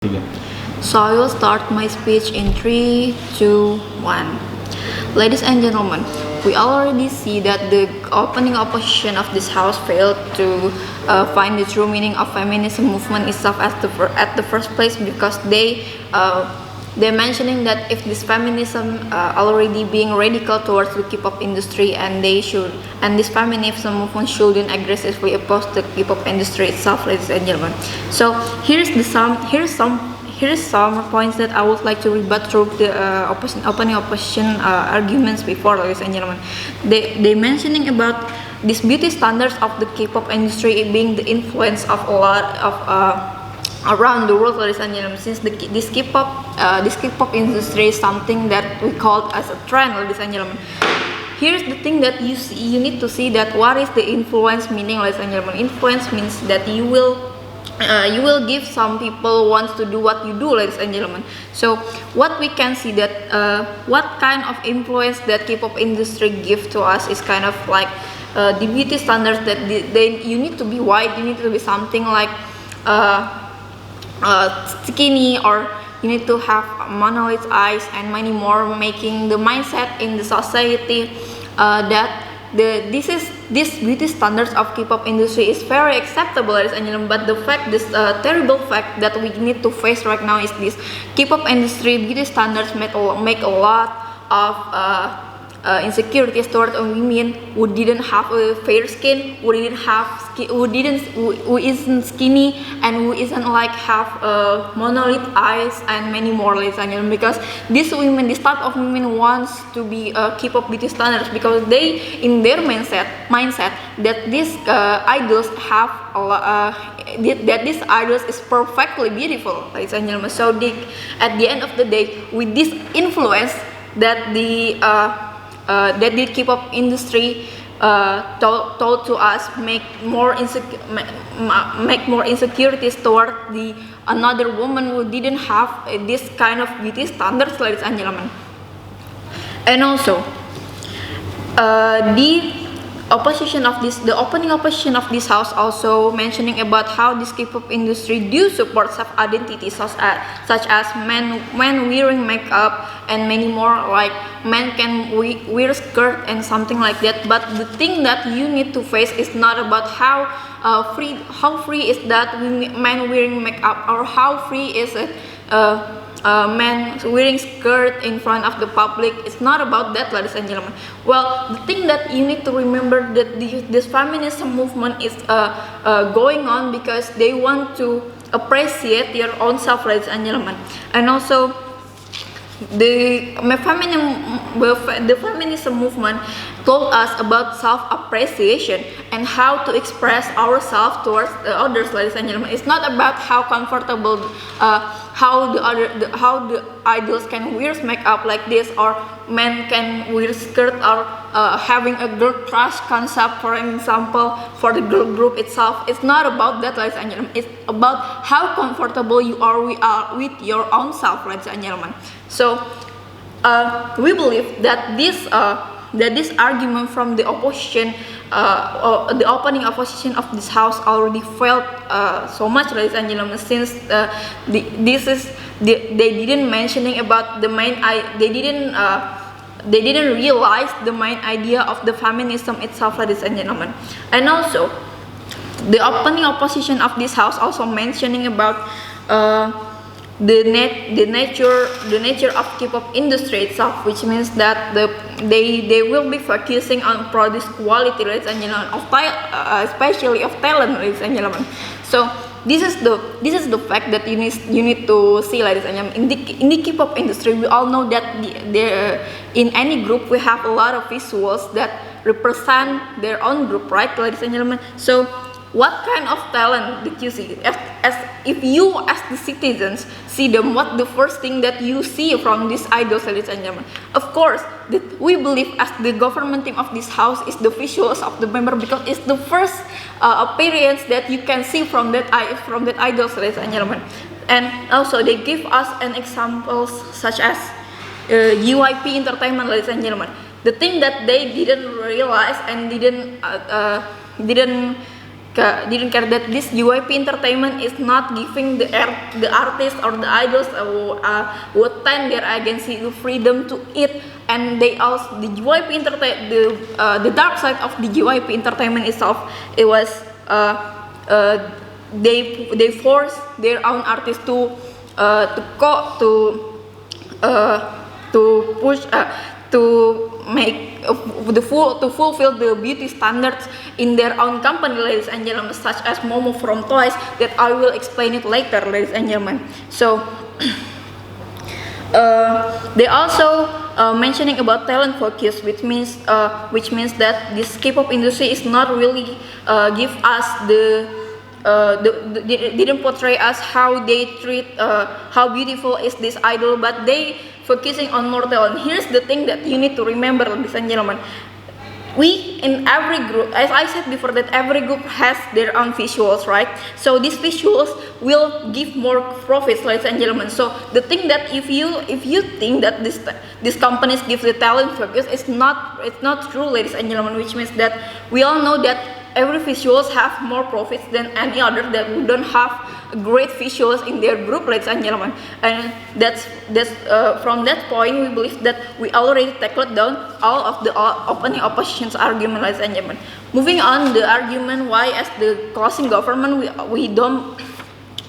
Tiga. So I will start my speech in 3, 2, 1. Ladies and gentlemen, we already see that the opening opposition of this house failed to find the true meaning of feminism movement itself at the first place, because they're mentioning that if this feminism already being radical towards the K-pop industry, and this feminism movement shouldn't aggressively oppose the K-pop industry itself, ladies and gentlemen. So here's some points that I would like to rebut through the opening opposition arguments before, ladies and gentlemen. They mentioning about these beauty standards of the K-pop industry being the influence of a lot of around the world, ladies and gentlemen. Since this K-pop industry is something that we call as a trend, ladies and gentlemen. Here's the thing that you need to see that what is the influence meaning, ladies and gentlemen. Influence means that you will give some people wants to do what you do, ladies and gentlemen. So what we can see that what kind of influence that K-pop industry give to us is kind of like the beauty standards that you need to be white, you need to be something like skinny, or you need to have monolith eyes and many more, making the mindset in the society that this beauty standards of K-pop industry is very acceptable, ladies and gentlemen. But this terrible fact that we need to face right now is this K-pop industry beauty standards make a lot of insecurities toward women who didn't have a fair skin, who isn't skinny, and who isn't like have monolith eyes and many more, ladies and gentlemen. Because this type of women wants to be K-pop beauty standards, because they in their mindset that these idols have that these idols is perfectly beautiful, ladies and gentlemen. So at the end of the day, with this influence that the K-pop industry told to us, make more insecurities toward the another woman who didn't have this kind of beauty standards, ladies and gentlemen. And also the opening opposition of this house also mentioning about how this K-pop industry do support self-identity, such as men wearing makeup and many more, like men can wear skirt and something like that. But the thing that you need to face is not about how free is that men wearing makeup, or how free is it men wearing skirt in front of the public. It's not about that, ladies and gentlemen. Well, the thing that you need to remember that this feminism movement is going on because they want to appreciate your own self, ladies and gentlemen. And also the feminism movement told us about self-appreciation and how to express ourselves towards the others, ladies and gentlemen. It's not about how comfortable how the idols can wear makeup like this, or men can wear skirt, or having a girl crush concept, for example, for the girl group itself. It's not about that, ladies and gentlemen. It's about how comfortable you are with your own self, ladies and gentlemen. So we believe that this argument from the opposition, the opening opposition of this house already failed so much, ladies and gentlemen, since they didn't mentioning about the main they didn't realize the main idea of the feminism itself, ladies and gentlemen. And also the opening opposition of this house also mentioning about the nature of K-pop industry itself, which means that they will be focusing on produce quality, ladies and gentlemen, especially of talent, ladies and gentlemen. So this is the fact that you need to see, ladies and gentlemen. In the K-pop industry, we all know that in any group we have a lot of visuals that represent their own group, right, ladies and gentlemen? So what kind of talent did you see? If you as the citizens see them, what the first thing that you see from these idols, ladies and gentlemen? Of course, we believe as the government team of this house is the visuals of the member, because it's the first appearance that you can see from that idols, ladies and gentlemen. And also they give us an examples such as UIP Entertainment, ladies and gentlemen. The thing that they didn't realize and didn't didn't care that this JYP Entertainment is not giving the artists or the idols who attend their agency the freedom to eat, and they also the JYP the dark side of the JYP Entertainment itself, it was they force their own artists to push to make to fulfill the beauty standards in their own company, ladies and gentlemen, such as Momo from Twice, that I will explain it later, ladies and gentlemen. So they also mentioning about talent focus, which means that this K-pop industry is not really give us didn't portray us how they treat how beautiful is this idol, but they focusing on more talent. Here's the thing that you need to remember, ladies and gentlemen. We in every group, as I said before, that every group has their own visuals, right? So these visuals will give more profits, ladies and gentlemen. So the thing that if you think that these companies give the talent focus, it's not true, ladies and gentlemen. Which means that we all know that every visuals have more profits than any other that we don't have great visuals in their group, ladies and gentlemen. And that's from that point we believe that we already tackled down all of the opening opposition's argument, ladies and gentlemen. Moving on, the argument why as the closing government we don't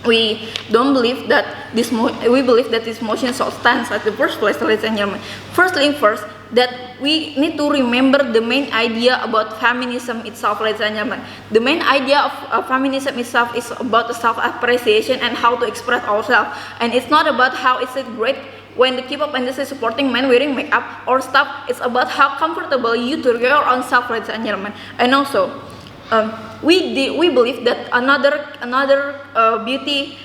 believe that we believe that this motion so stands at the first place, ladies and gentlemen. First, that we need to remember the main idea about feminism itself, ladies and gentlemen. The main idea of feminism itself is about self-appreciation and how to express ourselves, and it's not about how is it great when the K-pop industry is supporting men wearing makeup or stuff. It's about how comfortable you to your own self, ladies and gentlemen. And also we believe that another beauty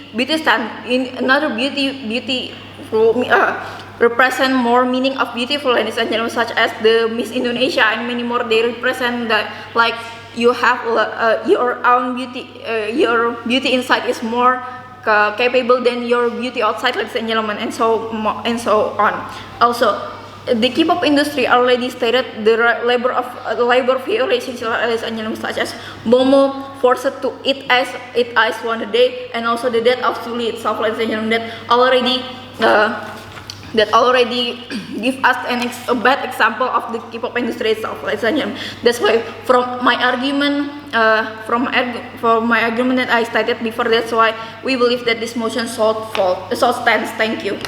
represent more meaning of beautiful, ladies and gentlemen, such as the Miss Indonesia and many more. They represent that like you have your own beauty, your beauty inside is more capable than your beauty outside, ladies and gentlemen, and so on. Also, the K-pop industry already stated the labor violations, ladies and gentlemen, such as Momo forced to eat ice one a day, and also the death of Sulli itself, ladies and gentlemen, that already give us a bad example of the K-pop industry itself, ladies and gentlemen. That's why from my argument that I stated before, that's why we believe that this motion so stands. Thank you.